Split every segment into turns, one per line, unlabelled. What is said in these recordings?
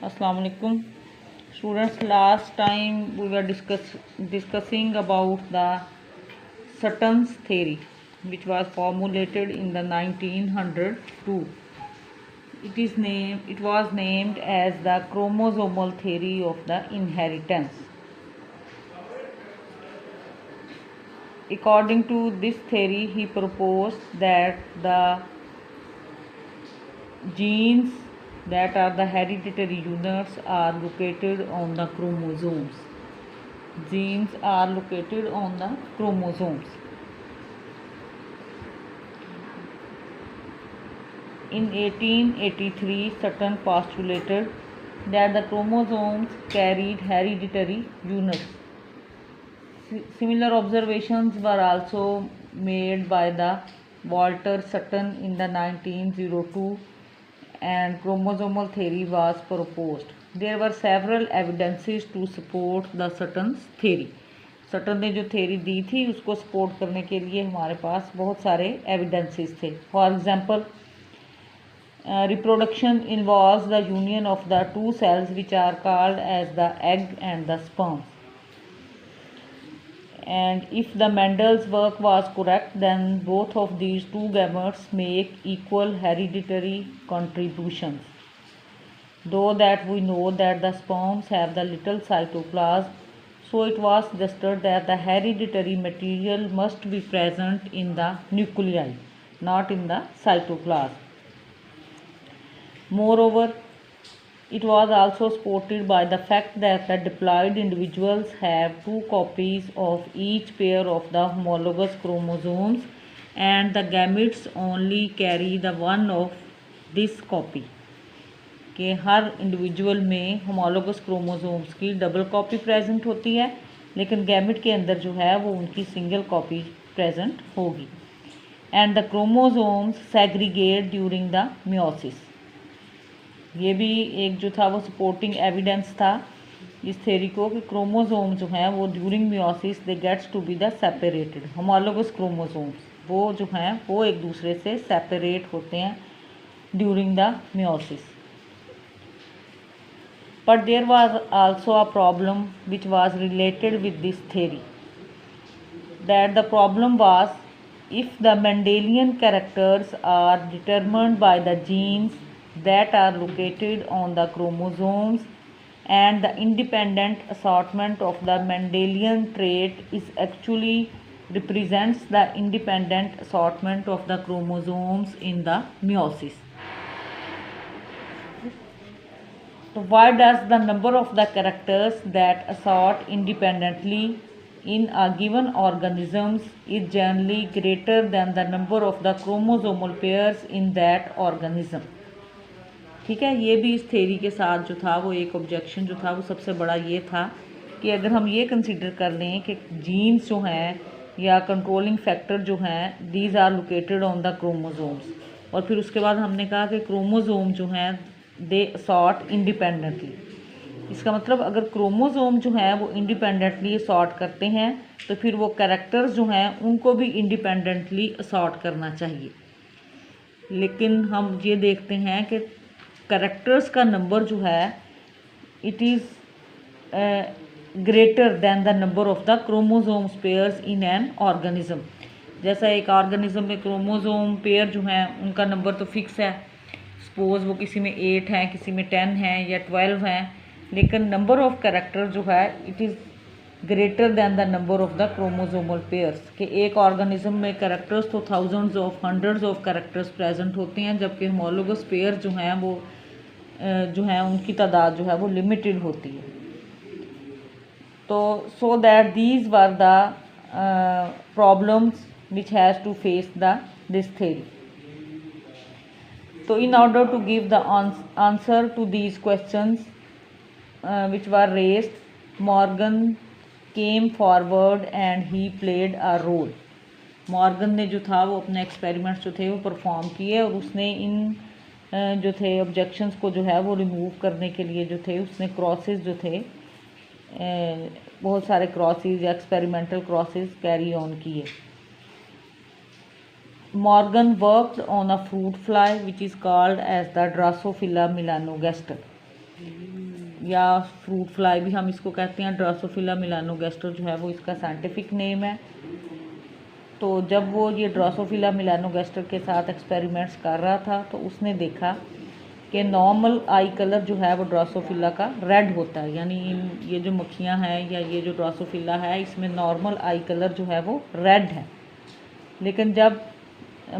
Assalamu alaikum students. Last time we were discussing about the Sutton's theory, which was formulated in the 1902. It was named as the chromosomal theory of the inheritance. According to this theory, he proposed that the genes that are the hereditary units are located on the chromosomes. Genes are located on the chromosomes. In 1883, Sutton postulated that the chromosomes carried hereditary units. Similar observations were also made by the Walter Sutton in the 1902, and chromosomal theory was proposed. There were several evidences to support the Sutton's theory. Sutton ने जो theory दी थी उसको support करने के लिए हमारे पास बहुत सारे एविडेंसेस थे. For example, reproduction involves the union of the two cells which are called as the egg and the sperm. And if the Mendel's work was correct, then both of these two gametes make equal hereditary contributions. Though that we know that the sperms have the little cytoplasm, so it was suggested that the hereditary material must be present in the nuclei, not in the cytoplasm. Moreover, it was also supported by the fact that the diploid individuals have two copies of each pair of the homologous chromosomes, and the gametes only carry the one of this copy. कि हर individual में homologous chromosomes की double copy present होती है, लेकिन gamete के अंदर जो है वो उनकी सिंगल कॉपी प्रेजेंट होगी. And the chromosomes segregate during the meiosis. ये भी एक जो था वो सपोर्टिंग एविडेंस था इस थ्योरी को कि क्रोमोसोम जो हैं वो during meiosis they gets to be the separated. Homologous chromosomes वो जो हैं वो एक दूसरे से सेपरेट होते हैं during the meiosis. But there was also a problem which was related with this theory. That the problem was, if the Mendelian characters are determined by the genes that are located on the chromosomes, and the independent assortment of the Mendelian trait is actually represents the independent assortment of the chromosomes in the meiosis. So why does the number of the characters that assort independently in a given organism is generally greater than the number of the chromosomal pairs in that organism? ठीक है, ये भी इस theory के साथ जो था वो एक ऑब्जेक्शन जो था वो सबसे बड़ा ये था कि अगर हम ये कंसीडर कर लें कि जीन्स जो हैं या कंट्रोलिंग फैक्टर जो हैं these are located on the chromosomes, और फिर उसके बाद हमने कहा कि क्रोमोसोम जो हैं दे सॉर्ट इंडिपेंडेंटली. इसका मतलब अगर क्रोमोसोम जो हैं वो इंडिपेंडेंटली सॉर्ट करते हैं तो फिर वो कैरेक्टर्स जो हैं उनको भी इंडिपेंडेंटली सॉर्ट करना चाहिए. लेकिन हम ये देखते हैं कि कैरेक्टर्स का नंबर जो है it is greater than the number of the chromosome pairs in an organism. जैसा एक ऑर्गेनिज्म में क्रोमोसोम पेयर जो हैं उनका नंबर तो फिक्स है, सपोज वो किसी में 8 हैं, किसी में 10 हैं या 12 हैं, लेकिन नंबर ऑफ कैरेक्टर जो है it is greater than the number of the chromosomal pairs. कि एक ऑर्गेनिज्म में कैरेक्टर्स तो thousands of hundreds of characters present होते हैं, जबकि होमोलोगस पेयर जो हैं वो जो हैं उनकी तादाद जो है वो लिमिटेड होती है. तो so that these were the problems which has to face the this theory. So in order to give the answer to these questions which were raised, Morgan came forward and he played a role. Morgan ने जो था वो अपने experiments जो थे वो perform किए और उसने इन जो थे ऑब्जेक्शंस को जो है वो रिमूव करने के लिए जो थे उसने क्रॉसेस जो थे बहुत सारे क्रॉसेस या एक्सपेरिमेंटल क्रॉसेस कैरी ऑन किए. Morgan worked on a fruit fly which is called as the Drosophila melanogaster. या फ्रूट फ्लाई भी हम इसको कहते हैं। ड्रोसोफिला मिलानोगैस्टर जो है वो इसका साइंटिफिक नेम है। तो जब वो ये ड्रोसोफिला मिलानोगैस्टर के साथ एक्सपेरिमेंट्स कर रहा था तो उसने देखा कि नॉर्मल आई कलर जो है वो ड्रोसोफिला का रेड होता है, यानी ये जो मक्खियाँ हैं या ये जो ड्रोसोफिला है इसमें नॉर्मल आई कलर जो है वो रेड है। लेकिन जब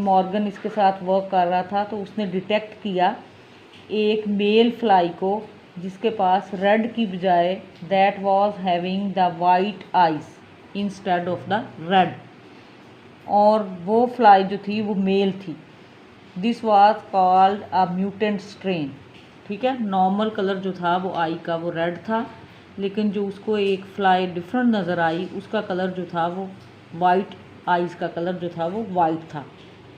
मॉर्गन इसके साथ वर्क कर रहा था तो उसने डिटेक्ट किया एक मेल फ्लाई को जिसके पास रेड की बजाय that was having the white eyes instead of the red, और वो फ्लाई जो थी वो मेल थी। This was called a mutant strain. ठीक है, नॉर्मल कलर जो था वो आई का वो रेड था, लेकिन जो उसको एक फ्लाई डिफरेंट नज़र आई उसका कलर जो था वो वाइट, आइज़ का कलर जो था वो वाइट था,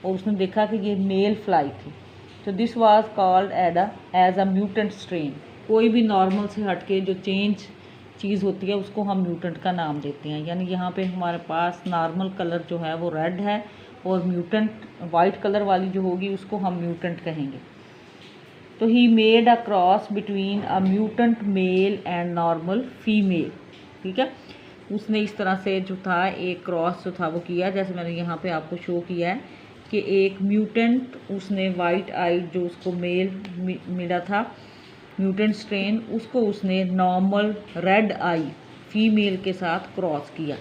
और उसने देखा कि ये मेल फ्लाई थी। तो this was called as a mutant strain. कोई भी नॉर्मल से हटके जो चेंज चीज़ होती है उसको हम म्यूटेंट का नाम देते हैं। यानी यहाँ पे हमारे पास नॉर्मल कलर जो है वो रेड है और म्यूटेंट वाइट कलर वाली जो होगी उसको हम म्यूटेंट कहेंगे। तो ही made a cross between a mutant male and normal female. ठीक है, उसने इस तरह से जो था एक क्रॉस जो था वो किया, जैसे मैंने यहाँ पे आपको शो किया है कि एक म्यूटेंट उसने वाइट आई जो उसको मेल मिला था म्यूटेंट स्ट्रेन, उसको उसने नॉर्मल रेड आई फीमेल के साथ क्रॉस किया।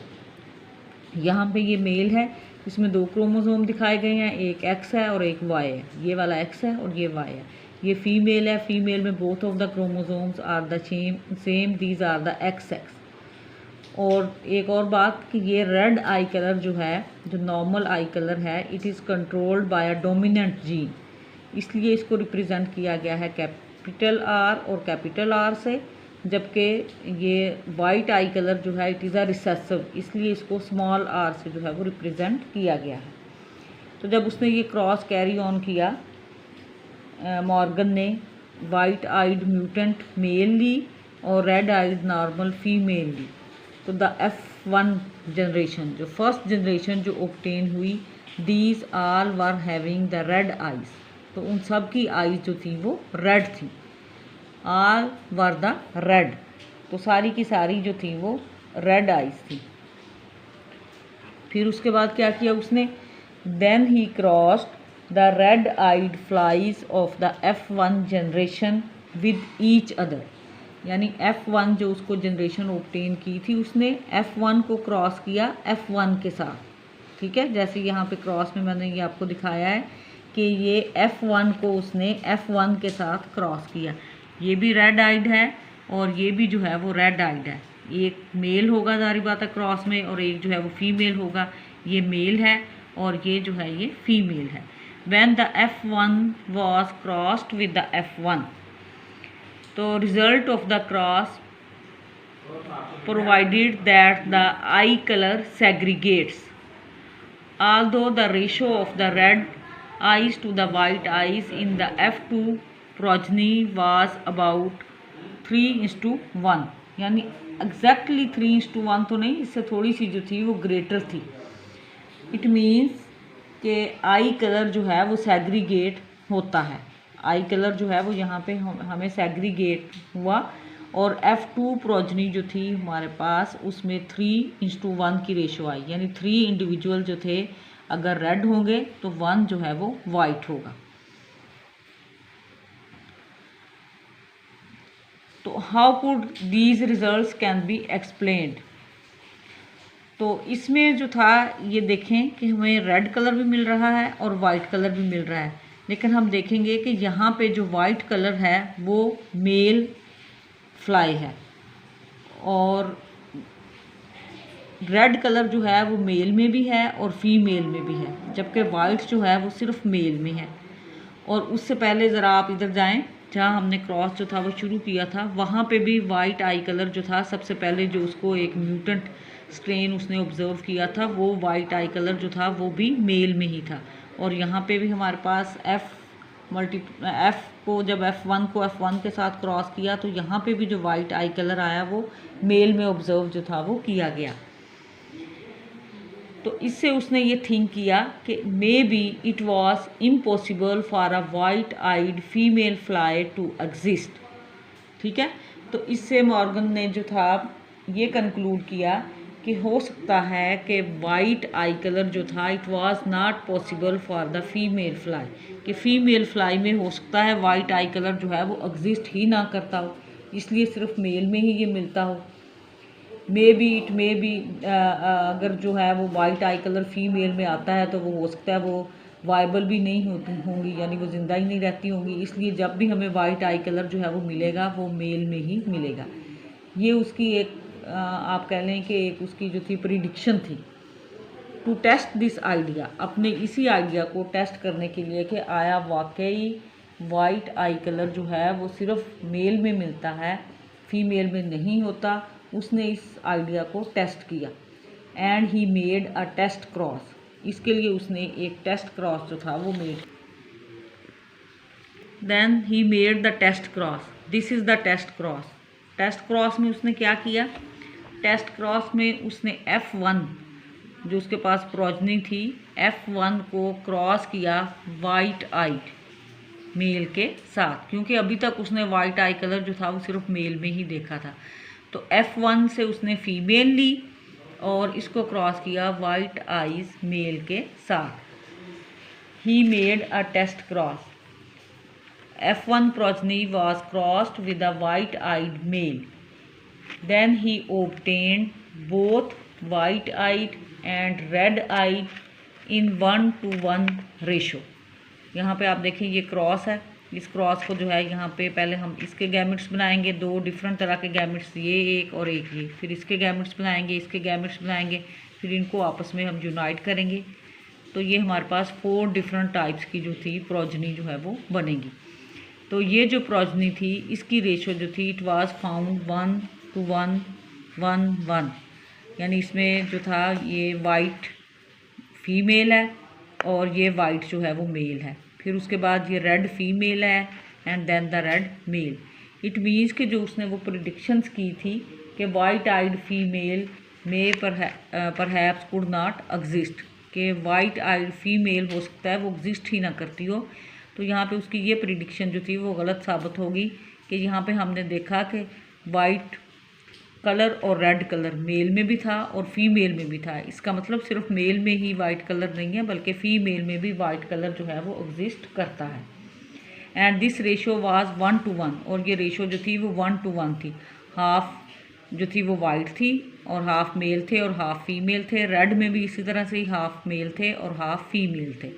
यहाँ पे ये मेल है, इसमें 2 क्रोमोसोम दिखाए गए हैं, एक एक्स है और एक वाई है। ये वाला एक्स है और ये वाई है। ये फीमेल है, फीमेल में both of the chromosomes are the same, these are the X. और एक और बात कि ये रेड आई कलर जो है, जो नॉर्मल आई कलर है, it is controlled by a dominant gene, इसलिए इसको रिप्रेजेंट किया गया है कैपिटल आर और कैपिटल आर से, जबकि ये वाइट आई कलर जो है इट इज़ अ रिसेसिव, इसलिए इसको स्मॉल आर से जो है वो रिप्रेजेंट किया गया है। तो जब उसने ये क्रॉस कैरी ऑन किया मॉर्गन ने, वाइट आइड म्यूटेंट मेल ली और रेड आइड नॉर्मल फीमेल ली, तो द F1 जनरेशन, जो फर्स्ट जनरेशन जो ऑब्टेन हुई, these all were having the red eyes, तो उन सब की आइज जो थी वो रेड थी। आल वर द रेड, तो सारी की सारी जो थी वो रेड आइज थी। फिर उसके बाद क्या किया उसने, then he crossed the red eyed flies of the F1 generation with each other, यानी F1 जो उसको जनरेशन ऑब्टेन की थी उसने F1 को क्रॉस किया F1 के साथ। ठीक है, जैसे यहाँ पे क्रॉस में मैंने ये आपको दिखाया है कि ये F1 को उसने F1 के साथ क्रॉस किया। ये भी रेड आइड है और ये भी जो है वो रेड आइड है। एक मेल होगा जारी बात है क्रॉस में, और एक जो है वो फीमेल होगा। ये मेल है और ये जो है ये फीमेल है। When the F1 was crossed with the F1, तो result of the cross provided that the eye color segregates, although the ratio of the red eyes to the white eyes in the F2 progeny was about 3:1, यानी exactly 3:1 तो नहीं, इससे थोड़ी सी जो थी वो greater थी। इट मीन्स कि आई कलर जो है वो सेग्रीगेट होता है, आई कलर जो है वो यहाँ पे हमें सेग्रीगेट हुआ, और F2 प्रोजनी जो थी हमारे पास उसमें 3:1 की रेशो आई, यानी 3 इंडिविजुअल जो थे अगर रेड होंगे तो 1 जो है वो वाइट होगा। तो how could these results can be explained, तो इसमें जो था ये देखें कि हमें रेड कलर भी मिल रहा है और वाइट कलर भी मिल रहा है, लेकिन हम देखेंगे कि यहाँ पे जो वाइट कलर है वो मेल फ्लाई है और रेड कलर जो है वो मेल में भी है और फीमेल में भी है, जबकि वाइट जो है वो सिर्फ मेल में है। और उससे पहले ज़रा आप इधर जाएं जहाँ हमने क्रॉस जो था वो शुरू किया था, वहाँ पे भी वाइट आई कलर जो था सबसे पहले जो उसको एक म्यूटेंट स्ट्रेन उसने ऑब्जर्व किया था वो वाइट आई कलर जो था वो भी मेल में ही था। और यहाँ पे भी हमारे पास F को जब F1 को F1 के साथ क्रॉस किया तो यहाँ पे भी जो वाइट आई कलर आया वो मेल में ऑब्जर्व जो था वो किया गया। तो इससे उसने ये थिंक किया कि maybe it was impossible for a white eyed female fly to exist. ठीक है, तो इससे मॉर्गन ने जो था ये कंक्लूड किया कि हो सकता है कि वाइट आई कलर जो था it was not possible for the female fly, कि फ़ीमेल फ्लाई में हो सकता है वाइट आई कलर जो है वो एग्जिस्ट ही ना करता हो, इसलिए सिर्फ मेल में ही ये मिलता हो। May be it may be अगर जो है वो वाइट आई कलर फीमेल में आता है तो वो हो सकता है वो वाइबल भी नहीं होती होंगी, यानी वो ज़िंदा ही नहीं रहती होंगी, इसलिए जब भी हमें वाइट आई कलर जो है वो मिलेगा वो मेल में ही मिलेगा। ये उसकी एक आप कह लें कि एक उसकी जो थी प्रिडिक्शन थी। टू टेस्ट दिस आइडिया, अपने इसी आइडिया को टेस्ट करने के लिए कि आया वाकई वाइट आई कलर जो है वो सिर्फ मेल में मिलता है, फीमेल में नहीं होता, उसने इस आइडिया को टेस्ट किया। And he made a test cross, इसके लिए उसने एक टेस्ट क्रॉस जो था वो made. Then he made the test cross, this is the test cross. Test cross में उसने क्या किया, टेस्ट क्रॉस में उसने F1 जो उसके पास प्रोजनी थी F1 को क्रॉस किया वाइट आइट मेल के साथ, क्योंकि अभी तक उसने वाइट आई कलर जो था वो सिर्फ मेल में ही देखा था। तो F1 से उसने फीमेल ली और इसको क्रॉस किया वाइट आइज मेल के साथ। He made a test cross, F1 progeny was crossed with a white-eyed male. Then he obtained both white-eyed and red-eyed in 1:1 ratio. यहाँ पे आप देखें ये क्रॉस है, इस क्रॉस को जो है यहाँ पे पहले हम इसके गैमेट्स बनाएंगे, दो डिफरेंट तरह के गैमेट्स, ये एक और एक ये, फिर इसके गैमेट्स बनाएंगे, इसके गैमेट्स बनाएंगे, फिर इनको आपस में हम यूनाइट करेंगे। तो ये हमारे पास 4 डिफरेंट टाइप्स की जो थी प्रोजनी जो है वो बनेगी। तो ये जो प्रोजनी थी इसकी रेशो जो थी इट वाज फाउंड 1:1:1:1, यानी इसमें जो था ये वाइट फीमेल है और ये वाइट जो है वो मेल है, फिर उसके बाद ये रेड फीमेल है and then the red male. It means कि जो उसने वो प्रिडिक्शंस की थी कि वाइट आइड फीमेल में परहैप्स कुड नॉट एग्जिस्ट, कि वाइट आइड फीमेल हो सकता है वो एग्जिस्ट ही ना करती हो, तो यहाँ पे उसकी ये प्रिडिक्शन जो थी वो गलत साबित होगी कि यहाँ पे हमने देखा कि वाइट कलर और रेड कलर मेल में भी था और फीमेल में भी था। इसका मतलब सिर्फ मेल में ही वाइट कलर नहीं है बल्कि फ़ीमेल में भी वाइट कलर जो है वो एग्जिस्ट करता है। एंड दिस रेशो वाज 1:1, और ये रेशो जो थी वो 1:1 थी। हाफ जो थी वो वाइट थी और हाफ मेल थे और हाफ फीमेल थे। रेड में भी इसी तरह से ही हाफ मेल थे और हाफ फीमेल थे।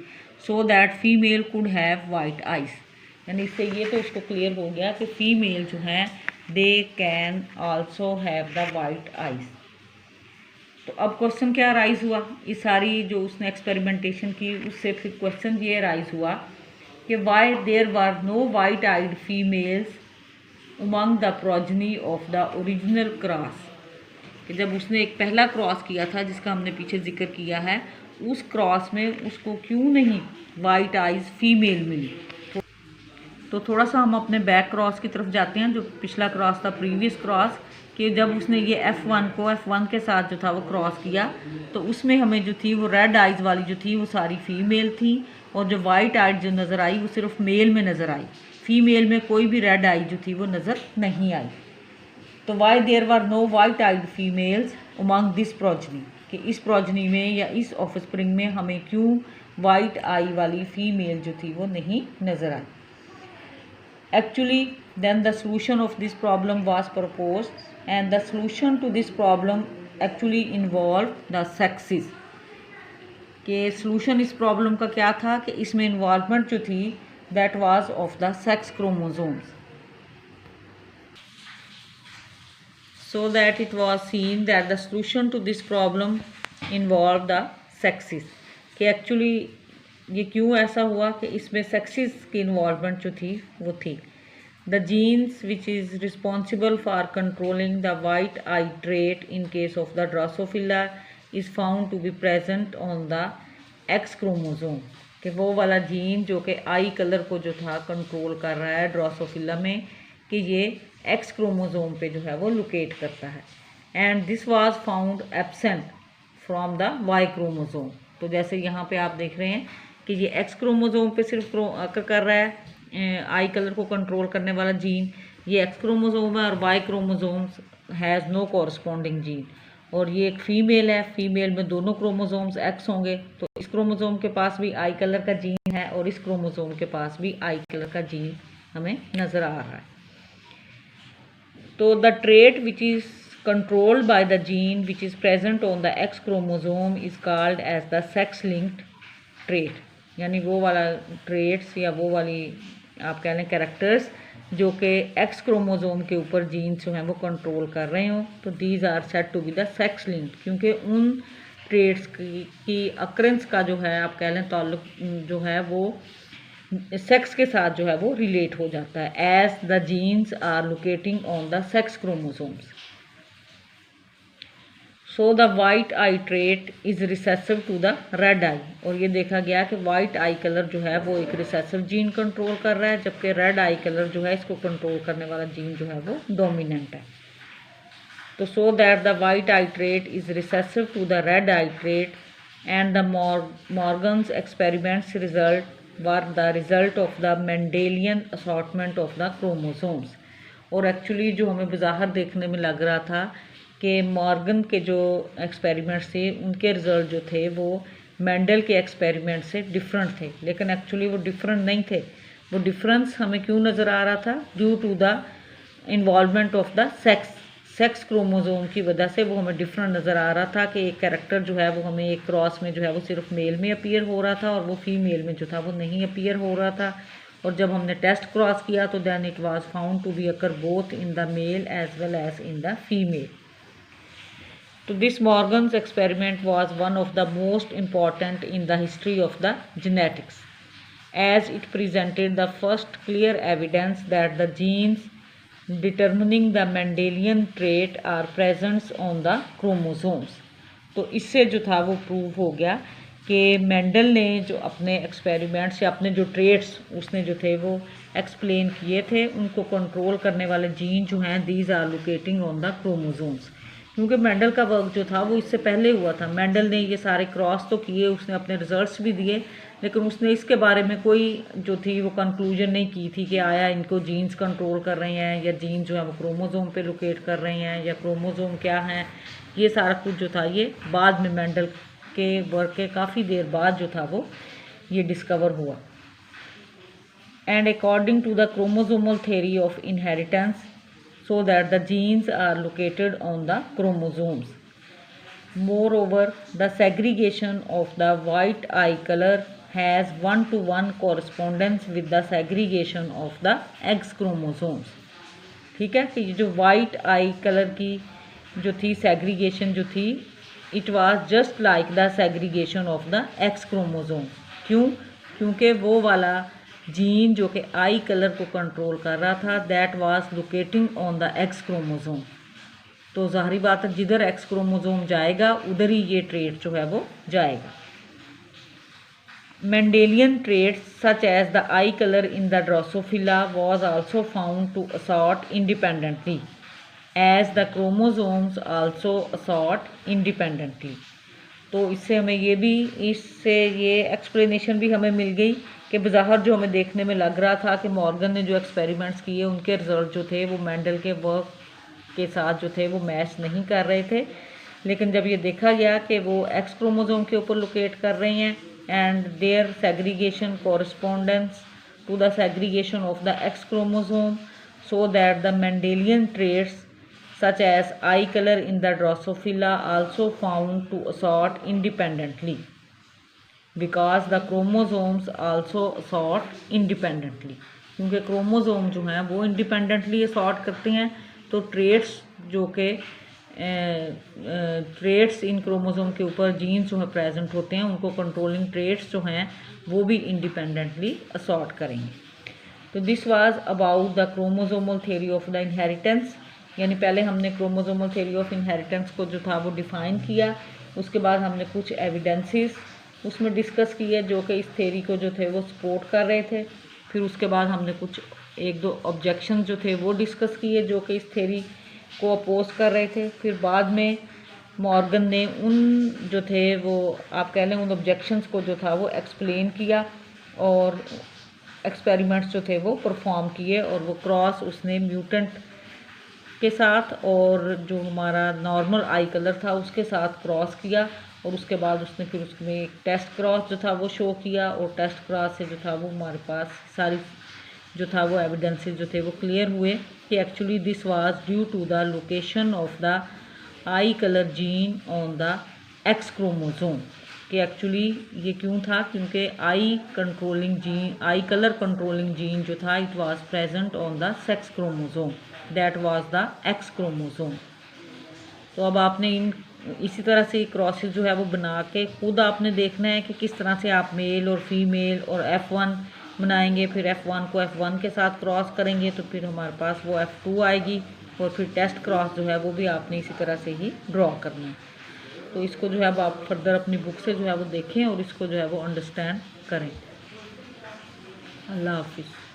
So that female could have white eyes, यानी इससे ये तो उसको क्लियर हो गया कि फीमेल जो हैं they can also have the white eyes. तो अब क्वेश्चन क्या राइज हुआ, इस सारी जो उसने एक्सपेरिमेंटेशन की उससे फिर क्वेश्चन ये राइज हुआ कि why there were no white eyed females among the progeny of the original cross, कि जब उसने एक पहला क्रॉस किया था जिसका हमने पीछे जिक्र किया है, उस क्रॉस में उसको क्यों नहीं वाइट आइज फीमेल मिली। तो थोड़ा सा हम अपने बैक क्रॉस की तरफ जाते हैं, जो पिछला क्रॉस था प्रीवियस क्रॉस, कि जब उसने ये F1 को F1 के साथ जो था वो क्रॉस किया तो उसमें हमें जो थी वो रेड आइज वाली जो थी वो सारी फीमेल थी और जो वाइट आइज जो नज़र आई वो सिर्फ मेल में नज़र आई, फीमेल में कोई भी रेड आई जो थी वो नज़र नहीं आई। तो why there were no white eyed females among this progeny, कि इस प्रोजनी में या इस ऑफस्प्रिंग में हमें क्यों वाइट आई वाली फीमेल जो थी वो नहीं नज़र आई। Actually, then the solution of this problem was proposed, and the solution to this problem actually involved the sexes. कि solution इस problem का क्या था कि इसमें involvement जो थी that was of the sex chromosomes, so that it was seen that the solution to this problem involved the sexes, कि actually ये क्यों ऐसा हुआ कि इसमें सेक्सेस की इन्वॉल्वमेंट जो थी वो थी। The genes which is responsible for controlling the white eye trait in case of the Drosophila is found to be present on the X chromosome, कि वो वाला जीन जो कि आई कलर को जो था कंट्रोल कर रहा है ड्रोसोफिला में, कि ये एक्स क्रोमोसोम पे जो है वो लोकेट करता है। And this was found absent from the Y chromosome, तो जैसे यहाँ पे आप देख रहे हैं कि ये एक्स क्रोमोसोम पे सिर्फ कर रहा है आई कलर को कंट्रोल करने वाला जीन, ये एक्स क्रोमोसोम है और Y chromosome has no corresponding gene, और ये एक फ़ीमेल है, फीमेल में दोनों क्रोमोसोम्स एक्स होंगे, तो इस क्रोमोसोम के पास भी आई कलर का जीन है और इस क्रोमोसोम के पास भी आई कलर का जीन हमें नज़र आ रहा है। तो the trait which is controlled by the gene which is present on the X chromosome is called as the sex linked trait, यानी वो वाला ट्रेट्स या वो वाली आप कह लें कैरेक्टर्स जो कि एक्स क्रोमोसोम के ऊपर जीन्स जो हैं वो कंट्रोल कर रहे हो, तो these are said to be the sex linked, क्योंकि उन ट्रेट्स की अक्रेंस का जो है आप कह लें ताल्लुक जो है वो सेक्स के साथ जो है वो रिलेट हो जाता है, as the genes are locating on the sex chromosomes. So the white eye trait is recessive to the red eye, और ये देखा गया कि वाइट आई कलर जो है वो एक रिसेसिव जीन कंट्रोल कर रहा है, जबकि रेड आई कलर जो है इसको कंट्रोल करने वाला जीन जो है वो डोमिनेंट है। तो so that the white eye trait is recessive to the red eye trait and the Morgan's experiments result were the result of the Mendelian assortment of the chromosomes. और actually जो हमें बाहर देखने में लग रहा था कि मॉर्गन के जो एक्सपेरिमेंट्स थे उनके रिजल्ट जो थे वो मेंडल के एक्सपेरिमेंट से डिफरेंट थे, लेकिन एक्चुअली वो डिफरेंट नहीं थे। वो डिफरेंस हमें क्यों नज़र आ रहा था? Due to the involvement of the sex chromosome की वजह से वो हमें डिफरेंट नज़र आ रहा था कि एक कैरेक्टर जो है वो हमें एक क्रॉस में जो है वो सिर्फ मेल में अपीयर हो रहा था और वो फीमेल में जो था वो नहीं अपीयर हो रहा था, और जब हमने टेस्ट क्रॉस किया तो then it was found to be occur both in the male as well as in the female. So this Morgan's experiment was one of the most important in the history of the genetics, as it presented the first clear evidence that the genes determining the Mendelian trait are present on the chromosomes। तो इससे जो था वो prove हो गया कि Mendel ने जो अपने एक्सपेरिमेंट्स या अपने जो ट्रेट्स उसने जो थे वो एक्सप्लेन किए थे, उनको कंट्रोल करने वाले जीन जो हैं these are locating on the chromosomes. क्योंकि मेंडल का वर्क जो था वो इससे पहले हुआ था, मेंडल ने ये सारे क्रॉस तो किए, उसने अपने रिजल्ट्स भी दिए, लेकिन उसने इसके बारे में कोई जो थी वो कंक्लूजन नहीं की थी कि आया इनको जीन्स कंट्रोल कर रहे हैं या जीन जो है वो क्रोमोसोम पे लोकेट कर रहे हैं या क्रोमोसोम क्या हैं। ये सारा कुछ जो था ये बाद में मेंडल के वर्क के काफ़ी देर बाद जो था वो ये डिस्कवर हुआ। And according to the chromosomal theory of inheritance, so that the genes are located on the chromosomes. Moreover, the segregation of the white eye color has one-to-one correspondence with the segregation of the X chromosomes। ठीक है कि जो white आई colour की जो थी segregation जो थी, it was just like the segregation of the X chromosome. क्यों? क्योंकि वो वाला जीन जो कि आई कलर को कंट्रोल कर रहा था that was locating on the X chromosome. तो ज़ाहिरी बात है जिधर एक्स क्रोमोसोम जाएगा उधर ही ये ट्रेट जो है वो जाएगा। Mendelian traits such as the eye colour in the Drosophila was also found to assort independently as the chromosomes also assort independently. तो इससे हमें ये एक्सप्लेनेशन भी हमें मिल गई कि बाहर जो हमें देखने में लग रहा था कि मॉर्गन ने जो एक्सपेरिमेंट्स किए उनके रिजल्ट जो थे वो मेंडल के वर्क के साथ जो थे वो मैच नहीं कर रहे थे, लेकिन जब ये देखा गया कि वो एक्स क्रोमोसोम के ऊपर लोकेट कर रहे हैं and their segregation correspondence to the segregation of the X chromosome, so that the Mendelian traits such as eye color in the Drosophila also found to assort independently because the chromosomes also assort independently। क्योंकि chromosome जो हैं वो independently assort करते हैं, तो traits जो कि traits in chromosome के ऊपर जीन्स जो है प्रेजेंट होते हैं उनको कंट्रोलिंग ट्रेट्स जो हैं वो भी इंडिपेंडेंटली असॉर्ट करेंगे। तो this was about the chromosomal theory of the inheritance, यानी पहले हमने क्रोमोसोमल थ्योरी ऑफ इनहेरिटेंस को जो था वो डिफ़ाइन किया, उसके बाद हमने कुछ एविडेंसेस उसमें डिस्कस किए जो कि इस थ्योरी को जो थे वो सपोर्ट कर रहे थे, फिर उसके बाद हमने कुछ एक दो ऑब्जेक्शन जो थे वो डिस्कस किए जो कि इस थ्योरी को अपोज कर रहे थे, फिर बाद में मॉर्गन ने उन जो थे वो आप कह लें उन ऑब्जेक्शंस को जो था वो एक्सप्लेन किया और एक्सपेरिमेंट्स जो थे वो परफॉर्म किए, और वो क्रॉस उसने म्यूटेंट के साथ और जो हमारा नॉर्मल आई कलर था उसके साथ क्रॉस किया, और उसके बाद उसने फिर उसमें एक टेस्ट क्रॉस जो था वो शो किया, और टेस्ट क्रॉस से जो था वो हमारे पास सारी जो था वो एविडेंसेस जो थे वो क्लियर हुए कि actually this was due to the location of the eye colour gene on the X chromosome. कि एक्चुअली ये क्यों था, क्योंकि आई कलर कंट्रोलिंग जीन जो था it was present on the sex chromosome, that was the X chromosome. तो अब आपने इसी तरह से क्रॉसेस जो है वो बना के खुद आपने देखना है कि किस तरह से आप मेल और फीमेल और F1 बनाएंगे, फिर F1 को F1 के साथ क्रॉस करेंगे तो फिर हमारे पास वो F2 आएगी, और फिर टेस्ट क्रॉस जो है वो भी आपने इसी तरह से ही ड्रॉ करना है। तो इसको जो है अब आप फर्दर अपनी बुक से जो है वो देखें और इसको जो है वो अंडरस्टैंड करें। अल्लाह हाफिज़।